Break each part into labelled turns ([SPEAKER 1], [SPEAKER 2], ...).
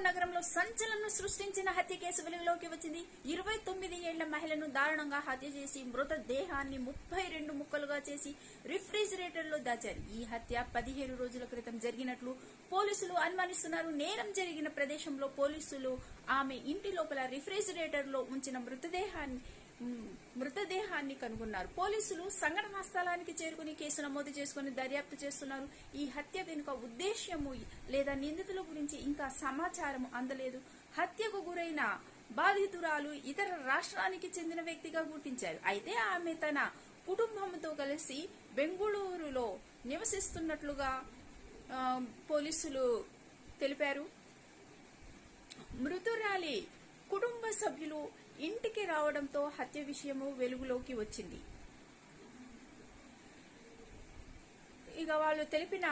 [SPEAKER 1] నగరంలో సంచలనం సృష్టించిన హత్య కేసు వెలుగులోకి వచ్చింది. 29 ఏళ్ల మహిళను దారుణంగా హత్య చేసి మృతదేహాన్ని 32 ముక్కలుగా చేసి రిఫ్రిజిరేటర్ లో దాచారు. ఈ హత్య 17 రోజుల క్రితం జరిగినట్లు పోలీసులు అనుమానిస్తున్నారు. నేరం జరిగిన ప్రదేశంలో పోలీసులు ఆమె ఇంటి లోపల రిఫ్రిజిరేటర్ లో ఉంచిన మృతదేహాన్ని కనుగొన్నారు. పోలీసులు సంఘటనా స్థలానికి చేరుకుని కేసు నమోదు చేసుకుని దర్యాప్తు చేస్తున్నారు. ఈ హత్య వెనుక ఉద్దేశ్యము లేదా నిందితుల గురించి ఇంకా సమాచారం అందలేదు. హత్యకు గురైన బాధితురాలు ఇతర రాష్ట్రానికి చెందిన వ్యక్తిగా గుర్తించారు. అయితే ఆమె తన కుటుంబంతో కలిసి బెంగళూరులో నివసిస్తున్నట్లుగా పోలీసులు తెలిపారు. మృతురాలి కుటుంబ సభ్యులు ఇంటికి రావడంతో హత్య విషయము వెలుగులోకి వచ్చింది. ఇక వాళ్ళు తెలిపిన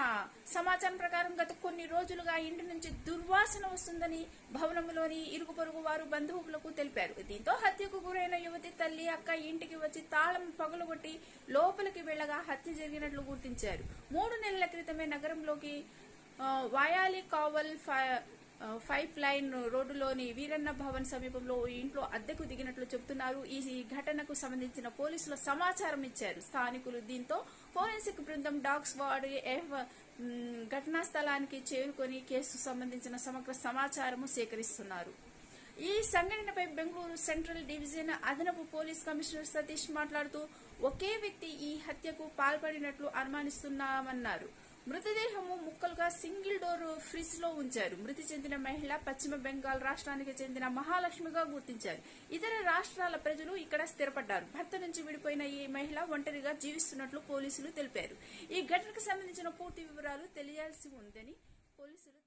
[SPEAKER 1] సమాచారం ప్రకారం గత కొన్ని రోజులుగా ఇంటి నుంచి దుర్వాసన వస్తుందని భవనంలోని ఇరుగు పొరుగు వారు బంధువులకు తెలిపారు. దీంతో హత్యకు గురైన యువతి తల్లి, అక్క ఇంటికి వచ్చి తాళం పగలగొట్టి లోపలికి వెళ్లగా హత్య జరిగినట్లు గుర్తించారు. 3 నెలల క్రితమే నగరంలోకి వాయాలి కావల్ పైప్ లైన్ రోడ్డులోని వీరన్న భవన్ సమీపంలో ఇంట్లో అద్దెకు దిగినట్లు చెబుతున్నారు. ఈ ఘటనకు సంబంధించిన పోలీసులు సమాచారం ఇచ్చారు స్థానికులు. దీంతో ఫోరెన్సిక్ బృందం డాగ్ స్క్వాడ్ ఘటనా స్థలానికి చేరుకొని కేసు సంబంధించిన సమగ్ర సమాచారం సేకరిస్తున్నారు. ఈ సంఘటనపై బెంగళూరు సెంట్రల్ డివిజన్ అదనపు పోలీస్ కమిషనర్ సతీష్ మాట్లాడుతూ ఒకే వ్యక్తి ఈ హత్యకు పాల్పడినట్లు అనుమానిస్తున్నామన్నారు. మృతదేహము ముక్కలుగా సింగిల్ డోర్ ఫ్రిడ్జ్ లో ఉంచారు. మృతి చెందిన మహిళ పశ్చిమ బెంగాల్ రాష్ట్రానికి చెందిన మహాలక్ష్మిగా గుర్తించారు. ఇతర రాష్ట్రాల ప్రజలు ఇక్కడ స్థిరపడ్డారు. భర్త నుంచి విడిపోయిన ఈ మహిళ ఒంటరిగా జీవిస్తున్నట్లు పోలీసులు తెలిపారు. ఈ ఘటనకు సంబంధించిన పూర్తి వివరాలు తెలియాల్సి ఉందని పోలీసులు